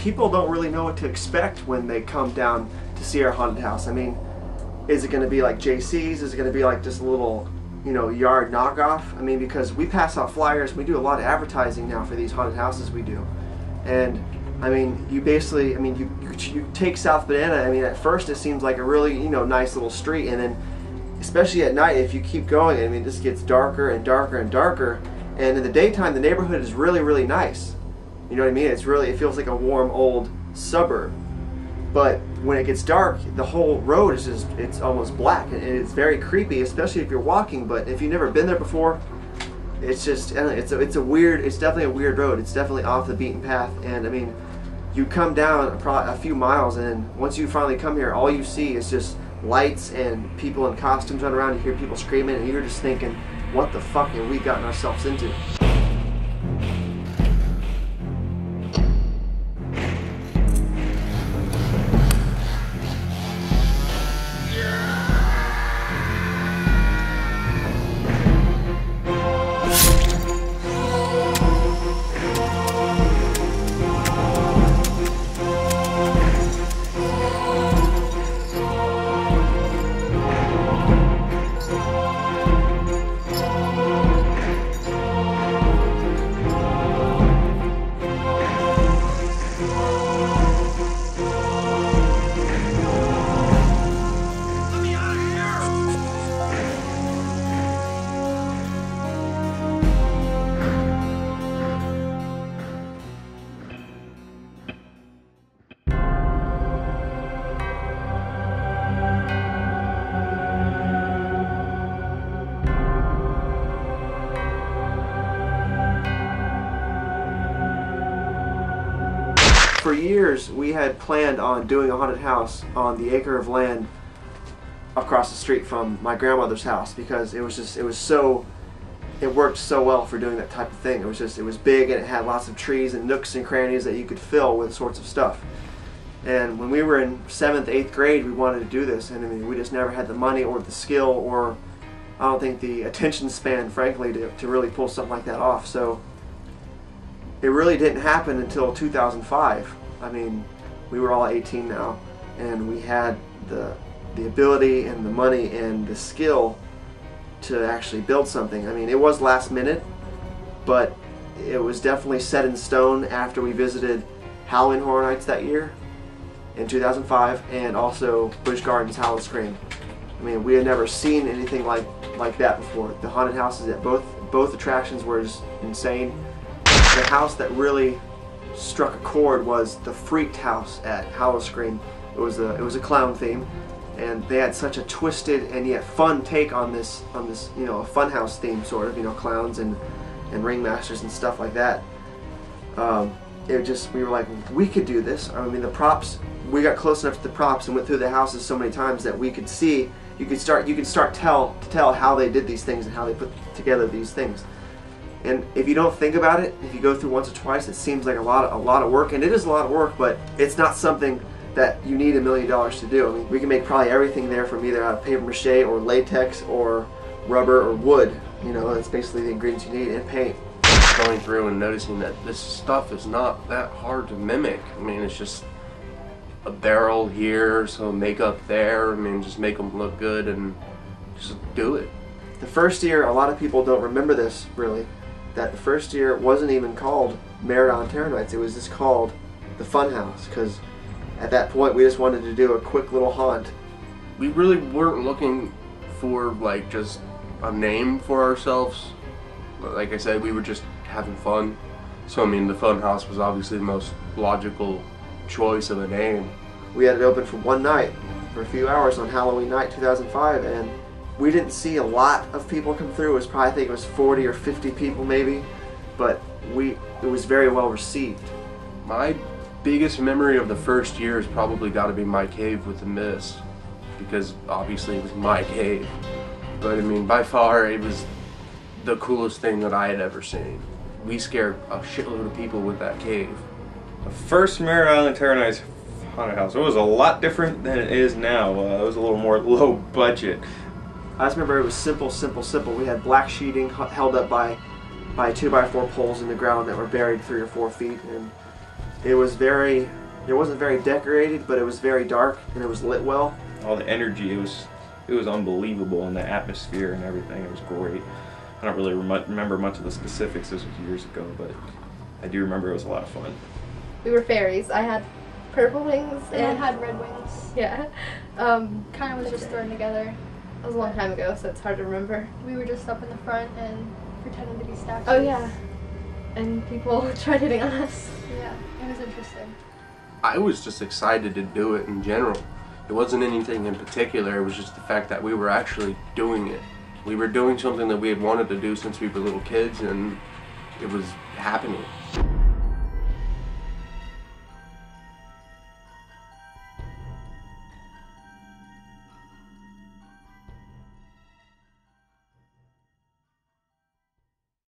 people don't really know what to expect when they come down to see our haunted house. I mean, is it going to be like JC's? Is it going to be like just a little, you know, yard knockoff? I mean, because we pass out flyers, we do a lot of advertising now for these haunted houses we do. And I mean, you basically, I mean, you take South Banana, I mean, at first it seems like a really, you know, nice little street, and then especially at night, if you keep going, I mean, it just gets darker and darker and darker. And in the daytime, the neighborhood is really, really nice. You know what I mean? It's really, it feels like a warm, old suburb. But when it gets dark, the whole road is just, it's almost black. And it's very creepy, especially if you're walking. But if you've never been there before, it's just, it's a weird, it's definitely a weird road. It's definitely off the beaten path. And I mean, you come down probably a few miles, and once you finally come here, all you see is just lights and people in costumes running around. You hear people screaming, and you're just thinking, what the fuck have we gotten ourselves into? For years, we had planned on doing a haunted house on the acre of land across the street from my grandmother's house, because it worked so well for doing that type of thing. It was big, and it had lots of trees and nooks and crannies that you could fill with sorts of stuff. And when we were in 7th, 8th grade, we wanted to do this, and I mean, we just never had the money or the skill, or I don't think the attention span, frankly, to really pull something like that off. So it really didn't happen until 2005. I mean, we were all 18 now, and we had the ability and the money and the skill to actually build something. I mean, it was last minute, but it was definitely set in stone after we visited Halloween Horror Nights that year in 2005, and also Busch Gardens Halloween Scream. I mean, we had never seen anything like that before. The haunted houses at both attractions were just insane. The house that really struck a chord was the Freaked house at Halloween Scream. It was a clown theme, and they had such a twisted and yet fun take on this you know, a fun house theme, sort of, you know, clowns and ringmasters and stuff like that. We were like, we could do this. I mean, the props, we got close enough to the props and went through the houses so many times that we could see, you could start to tell how they did these things and how they put together these things. And if you don't think about it, if you go through once or twice, it seems like a lot of work, and it is a lot of work, but it's not something that you need $1 million to do. I mean, we can make probably everything there from either out of paper mache or latex or rubber or wood. You know, that's basically the ingredients you need, and paint. Going through and noticing that this stuff is not that hard to mimic. I mean, it's just a barrel here, some makeup there. I mean, just make them look good and just do it. The first year, a lot of people don't remember this really, that the first year wasn't even called Merritt on Terror Nights. It was just called the Fun House, because at that point we just wanted to do a quick little haunt. We really weren't looking for like just a name for ourselves. Like I said, we were just having fun. So I mean, the Fun House was obviously the most logical choice of a name. We had it open for one night, for a few hours on Halloween night 2005, and we didn't see a lot of people come through. It was probably, I think it was 40 or 50 people maybe, but it was very well received. My biggest memory of the first year has probably got to be my cave with the mist, because obviously it was my cave. But I mean, by far it was the coolest thing that I had ever seen. We scared a shitload of people with that cave. The first Merritt Island Terror Nights haunted house, it was a lot different than it is now. It was a little more low budget. I just remember it was simple, simple, simple. We had black sheeting held up by 2x4 poles in the ground that were buried 3 or 4 feet, and It was very, it wasn't very decorated, but it was very dark and it was lit well. All the energy, it was unbelievable, and the atmosphere and everything, it was great. I don't really remember much of the specifics, this was years ago, but I do remember it was a lot of fun. We were fairies. I had purple wings And I had red wings. yeah. Kind of was just thrown together. That was a long time ago, so it's hard to remember. We were just up in the front and pretending to be statues. Oh yeah, and people tried hitting on us. Yeah, it was interesting. I was just excited to do it in general. It wasn't anything in particular, it was just the fact that we were actually doing it. We were doing something that we had wanted to do since we were little kids, and it was happening.